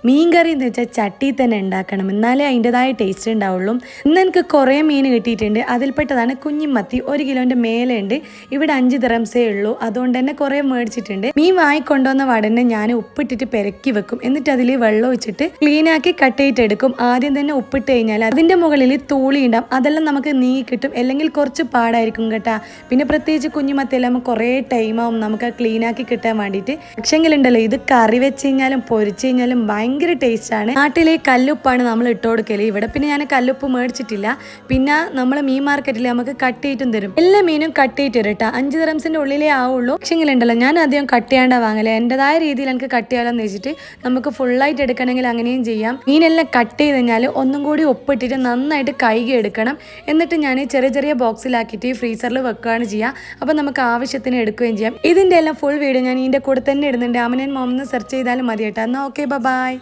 മീൻ കറി എന്ന് വെച്ചാൽ ചട്ടിയിൽ തന്നെ ഉണ്ടാക്കണം, എന്നാലേ അതിൻ്റെതായ ടേസ്റ്റ് ഉണ്ടാവുള്ളൂ. ഇന്ന് എനിക്ക് കുറേ മീൻ കിട്ടിയിട്ടുണ്ട്. അതിൽപ്പെട്ടതാണ് കുഞ്ഞിമത്തി. 1 കിലോൻ്റെ മേലെ ഉണ്ട്. ഇവിടെ 5 ദിറംസേ ഉള്ളൂ. അതുകൊണ്ട് തന്നെ കുറേ മേടിച്ചിട്ടുണ്ട്. മീൻ വാങ്ങിക്കൊണ്ടുവന്ന വടനെ ഞാൻ ഉപ്പിട്ടിട്ട് പെരക്കി വെക്കും. എന്നിട്ട് അതിൽ വെള്ളം ഒഴിച്ചിട്ട് ക്ലീനാക്കി കട്ട് ചെയ്തിട്ടെടുക്കും. ആദ്യം തന്നെ ഉപ്പിട്ട് കഴിഞ്ഞാൽ അതിൻ്റെ മുകളിൽ തൂളി ഉണ്ടാവും. അതെല്ലാം നമുക്ക് നീങ്ങി കിട്ടും. അല്ലെങ്കിൽ കുറച്ച് പാടായിരിക്കും കേട്ടാ. പിന്നെ പ്രത്യേകിച്ച് കുഞ്ഞിമത്തിയെല്ലാം കുറേ ടൈമാവും നമുക്ക് ക്ലീനാക്കി കിട്ടാൻ വേണ്ടിയിട്ട്. പക്ഷെങ്കിലുണ്ടല്ലോ, ഇത് കറി വെച്ച് കഴിഞ്ഞാലും പൊരിച്ച് കഴിഞ്ഞാലും ഭയങ്കര ടേസ്റ്റാണ്. നാട്ടിലെ കല്ലുപ്പാണ് നമ്മൾ ഇട്ട് കൊടുക്കല്. ഇവിടെ പിന്നെ ഞാൻ കല്ലുപ്പ് മേടിച്ചിട്ടില്ല. പിന്നെ നമ്മൾ മീൻ മാർക്കറ്റിൽ നമുക്ക് കട്ട് ചെയ്തിട്ടും തരും. എല്ലാ മീനും കട്ട് ചെയ്തിട്ട് തരും കേട്ടോ. 5 ദിറംസിന്റെ ഉള്ളിലേ ആവുള്ളൂ. പക്ഷെങ്കിലുണ്ടല്ലോ, ഞാൻ അധികം കട്ട് ചെയ്യാണ്ടാ വാങ്ങല്. എൻ്റെതായ രീതിയിൽ എനിക്ക് കട്ട് ചെയ്യാമെന്ന് വെച്ചിട്ട് നമുക്ക് ഫുള്ളായിട്ട് എടുക്കണമെങ്കിൽ അങ്ങനെയും ചെയ്യാം. മീനെല്ലാം കട്ട് ചെയ്ത് കഴിഞ്ഞാൽ ഒന്നും കൂടി ഉപ്പിട്ടിട്ട് നന്നായിട്ട് കഴുകി എടുക്കണം. എന്നിട്ട് ഞാൻ ചെറിയ ചെറിയ ബോക്സിലാക്കിയിട്ട് ഫ്രീസറിൽ വെക്കുകയാണ് ചെയ്യുക. അപ്പോൾ നമുക്ക് ആവശ്യത്തിന് എടുക്കുകയും ചെയ്യാം. ഇതിൻ്റെ എല്ലാം ഫുൾ വീഡിയോ ഞാൻ ഇതിൻ്റെ കൂടെ തന്നെ ഇടുന്നുണ്ട്. അമനൻ മോം എന്ന് സെർച്ച് ചെയ്താലും മതി കേട്ടോ. എന്നാൽ ഓക്കെ, ബൈ.